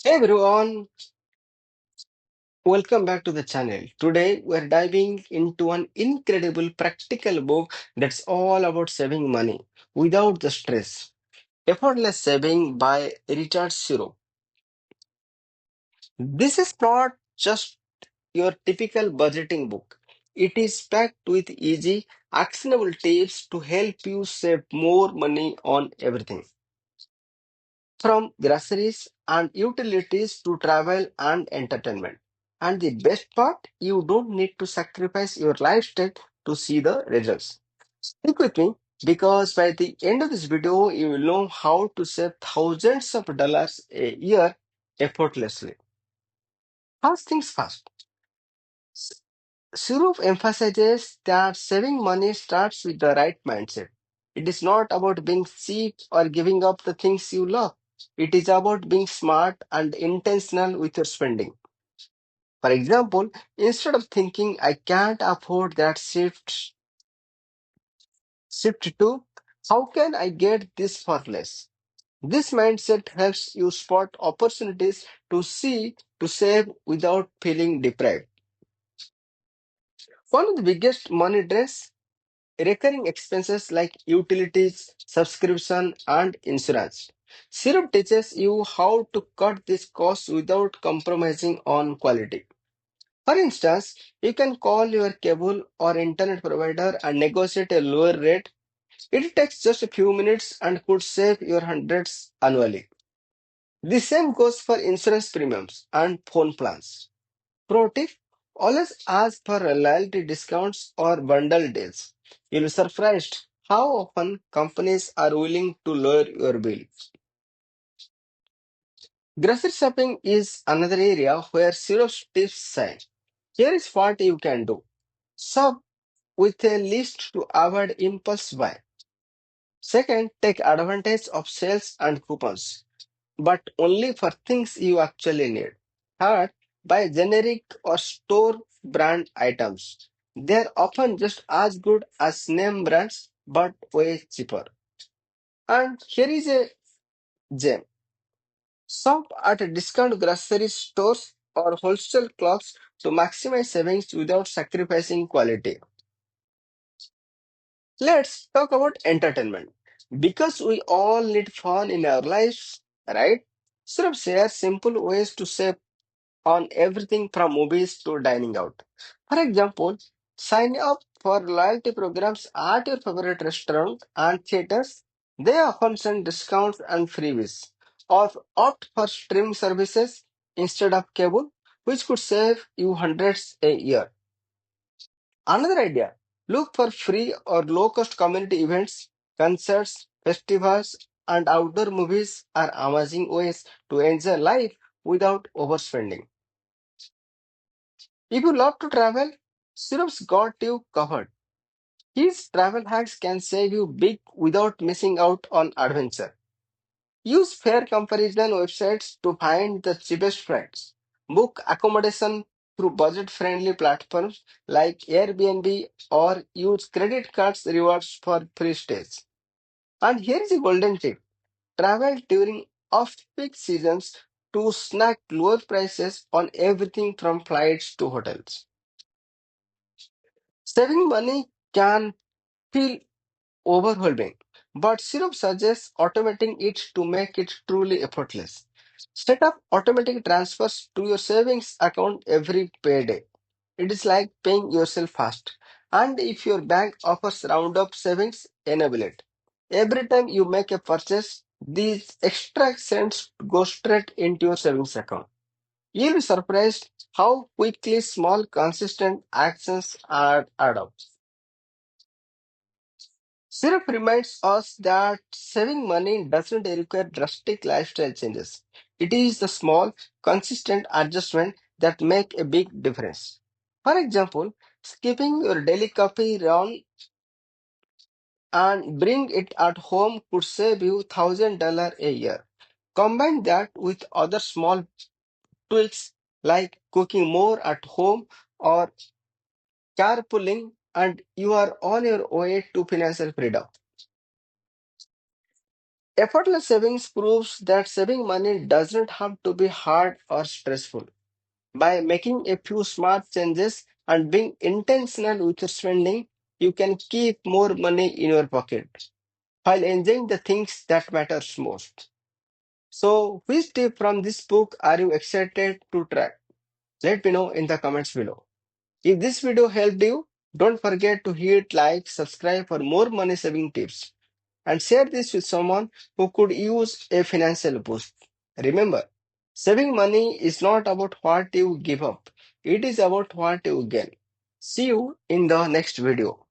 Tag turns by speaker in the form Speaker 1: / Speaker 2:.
Speaker 1: Hey everyone, welcome back to the channel. Today we're diving into an incredible practical book that's all about saving money without the stress. Effortless Saving by Richard Syrop. This is not just your typical budgeting book. It is packed with easy, actionable tips to help you save more money on everything. From groceries and utilities to travel and entertainment. And the best part, you don't need to sacrifice your lifestyle to see the results. Stick with me because by the end of this video, you will know how to save thousands of dollars a year effortlessly. First things first, S- Surup emphasizes that saving money starts with the right mindset. It is not about being cheap or giving up the things you love. It is about being smart and intentional with your spending. For example, instead of thinking I can't afford that shift to how can I get this for less? This mindset helps you spot opportunities to save without feeling deprived. One of the biggest money drains recurring expenses like utilities, subscription, and insurance. Syrup teaches you how to cut these costs without compromising on quality. For instance, you can call your cable or internet provider and negotiate a lower rate. It takes just a few minutes and could save your hundreds annually. The same goes for insurance premiums and phone plans. Pro tip, always ask for loyalty discounts or bundle deals. You'll be surprised how often companies are willing to lower your bill. Grocery shopping is another area where zero tips shine. Here is what you can do. Shop with a list to avoid impulse buy. Second, take advantage of sales and coupons, but only for things you actually need. Third, buy generic or store brand items. They're often just as good as name brands, but way cheaper. And here is a gem. Shop at a discount grocery stores or wholesale clubs to maximize savings without sacrificing quality. Let's talk about entertainment. Because we all need fun in our lives, right? Syrup shares simple ways to save on everything from movies to dining out. For example, sign up for loyalty programs at your favorite restaurant and theaters. They often send discounts and freebies. Or opt for streaming services instead of cable, which could save you hundreds a year. Another idea, look for free or low cost community events, concerts, festivals, and outdoor movies are amazing ways to enjoy life without overspending. If you love to travel, Sirup's got you covered. His travel hacks can save you big without missing out on adventure. Use fare comparison websites to find the cheapest flights. Book accommodation through budget friendly platforms like Airbnb or use credit cards rewards for free stays. And here is a golden tip. Travel during off-peak seasons to snag lower prices on everything from flights to hotels. Saving money can feel overwhelming, but Syrup suggests automating it to make it truly effortless. Set up automatic transfers to your savings account every payday. It is like paying yourself fast. And if your bank offers round-up savings, enable it. Every time you make a purchase, these extra cents go straight into your savings account. You'll be surprised how quickly small, consistent actions add up. Syrup reminds us that saving money doesn't require drastic lifestyle changes. It is the small, consistent adjustment that make a big difference. For example, skipping your daily coffee run and bring it at home could save you $1,000 a year. Combine that with other small tweaks like cooking more at home or carpooling, and you are on your way to financial freedom. Effortless savings proves that saving money doesn't have to be hard or stressful. By making a few smart changes and being intentional with your spending, you can keep more money in your pocket while enjoying the things that matters most. So, which tip from this book are you excited to try? Let me know in the comments below. If this video helped you, don't forget to hit like, subscribe for more money saving tips, and share this with someone who could use a financial boost. Remember, saving money is not about what you give up, it is about what you gain. See you in the next video.